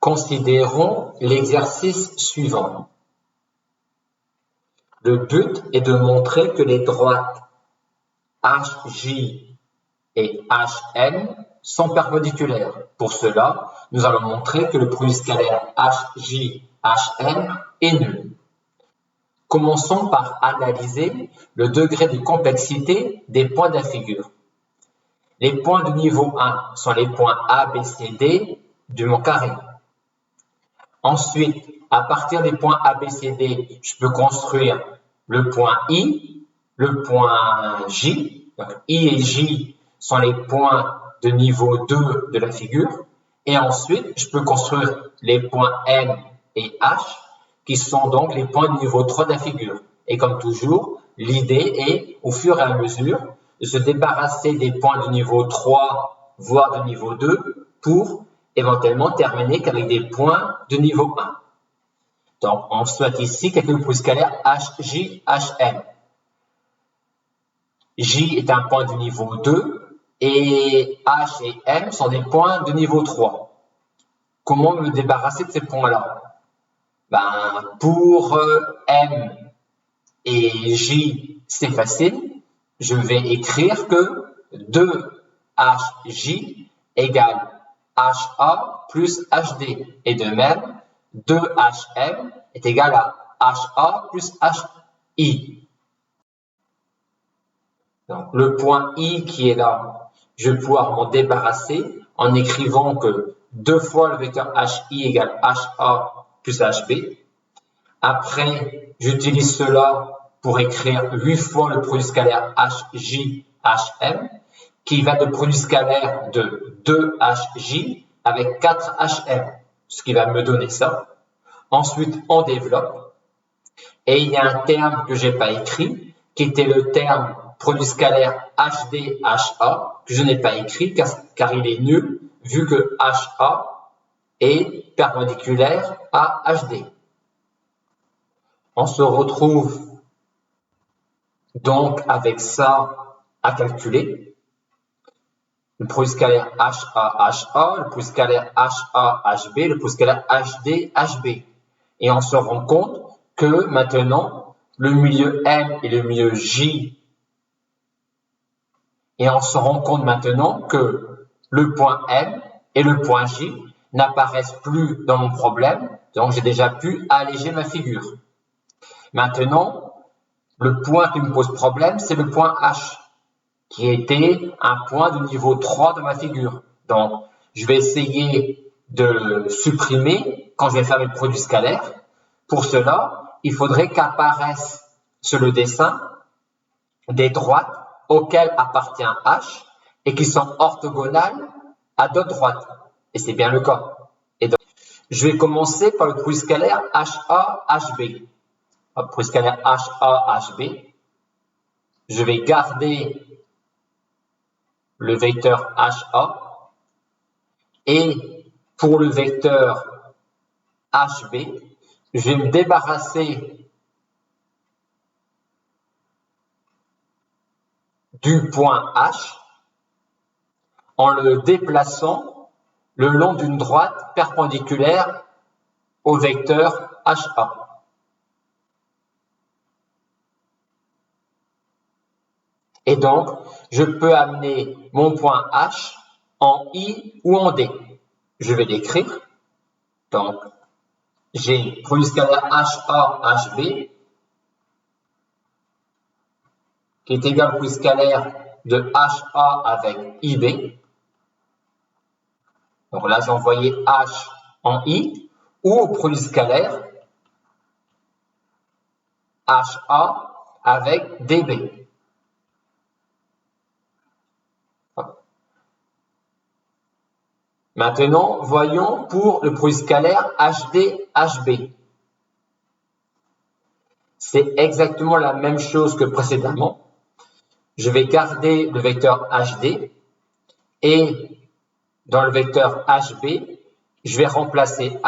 Considérons l'exercice suivant. Le but est de montrer que les droites HJ et HM sont perpendiculaires. Pour cela, nous allons montrer que le produit scalaire HJ/HM est nul. Commençons par analyser le degré de complexité des points de la figure. Les points de niveau 1 sont les points A, B, C, D du mot carré. Ensuite, à partir des points A, B, C, D, je peux construire le point I, le point J. Donc, I et J sont les points de niveau 2 de la figure. Et ensuite, je peux construire les points M et H, qui sont donc les points de niveau 3 de la figure. Et comme toujours, l'idée est, au fur et à mesure, de se débarrasser des points de niveau 3, voire de niveau 2, pour éventuellement terminer qu'avec des points de niveau 1. Donc, on souhaite ici calculer le produit scalaire HJ/HM. J est un point de niveau 2 et H et M sont des points de niveau 3. Comment me débarrasser de ces points-là? Pour M et J, c'est facile. Je vais écrire que 2HJ égale HA plus HD. Et de même, 2HM est égal à HA plus HI. Donc, le point I qui est là, je vais pouvoir m'en débarrasser en écrivant que 2 fois le vecteur HI égale HA plus HB. Après, j'utilise cela pour écrire 8 fois le produit scalaire HJ/HM, qui va de produit scalaire de 2HJ avec 4HM, ce qui va me donner ça. Ensuite, on développe. Et il y a un terme que je n'ai pas écrit, qui était le terme produit scalaire HD/HA, que je n'ai pas écrit car il est nul, vu que HA est perpendiculaire à HD. On se retrouve donc avec ça à calculer. Le produit scalaire HA/HA, le produit scalaire HA/HB, le produit scalaire HD/HB. Et on se rend compte que maintenant, le milieu M et le milieu J, et on se rend compte maintenant que le point M et le point J n'apparaissent plus dans mon problème, donc j'ai déjà pu alléger ma figure. Maintenant, le point qui me pose problème, c'est le point H, qui était un point de niveau 3 de ma figure. Donc, je vais essayer de le supprimer quand je vais faire le produit scalaire. Pour cela, il faudrait qu'apparaissent sur le dessin des droites auxquelles appartient H et qui sont orthogonales à d'autres droites. Et c'est bien le cas. Et donc, je vais commencer par le produit scalaire HA/HB. Produit scalaire HA/HB. Je vais garder le vecteur HA et pour le vecteur HB, je vais me débarrasser du point H en le déplaçant le long d'une droite perpendiculaire au vecteur HA. Et donc, je peux amener mon point H en I ou en D. Je vais l'écrire. Donc, j'ai produit scalaire HA/HB qui est égal au produit scalaire de HA avec IB. Donc là, j'ai envoyé H en I ou au produit scalaire HA avec DB. Maintenant, voyons pour le produit scalaire HD/HB. C'est exactement la même chose que précédemment. Je vais garder le vecteur HD et dans le vecteur HB, je vais remplacer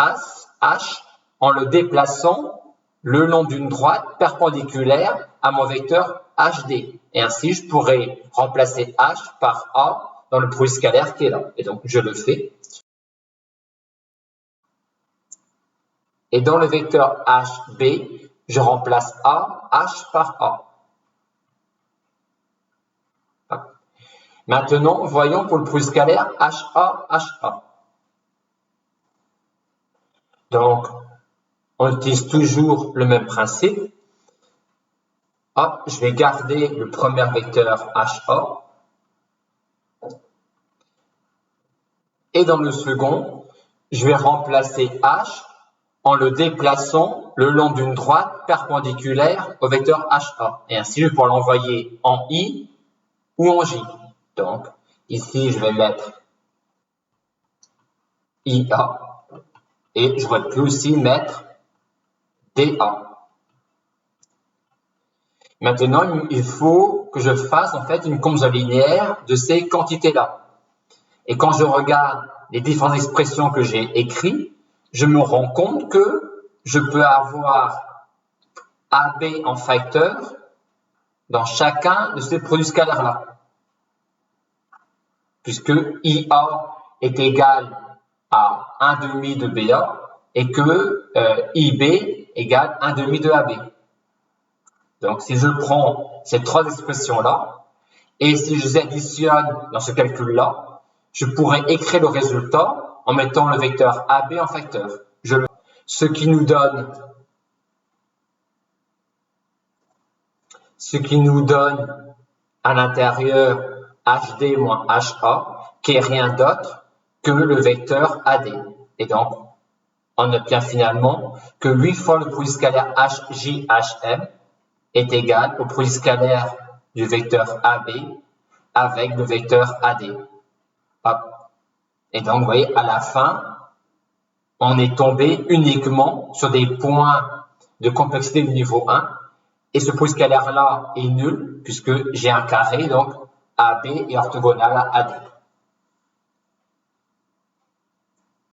H en le déplaçant le long d'une droite perpendiculaire à mon vecteur HD. Et ainsi, je pourrais remplacer H par A dans le produit scalaire qui est là. Et donc, je le fais. Et dans le vecteur HB, je remplace A, H par A. Maintenant, voyons pour le produit scalaire HA, HA. Donc, on utilise toujours le même principe. Hop, je vais garder le premier vecteur HA. Et dans le second, je vais remplacer H en le déplaçant le long d'une droite perpendiculaire au vecteur HA. Et ainsi, je vais pouvoir l'envoyer en I ou en J. Donc, ici, je vais mettre IA. Et je peux aussi mettre DA. Maintenant, il faut que je fasse en fait une combinaison linéaire de ces quantités-là. Et quand je regarde les différentes expressions que j'ai écrites, je me rends compte que je peux avoir AB en facteur dans chacun de ces produits scalaires-là. Puisque IA est égal à 1 demi de BA et que IB égale 1 demi de AB. Donc, si je prends ces trois expressions-là, et si je les additionne dans ce calcul-là, je pourrais écrire le résultat en mettant le vecteur AB en facteur. Ce qui nous donne à l'intérieur HD moins HA, qui est rien d'autre que le vecteur AD. Et donc, on obtient finalement que 8 fois le produit scalaire HJHM est égal au produit scalaire du vecteur AB avec le vecteur AD. Hop. Et donc, vous voyez, à la fin, on est tombé uniquement sur des points de complexité de niveau 1. Et ce produit scalaire-là est nul, puisque j'ai un carré, donc AB est orthogonal à AD.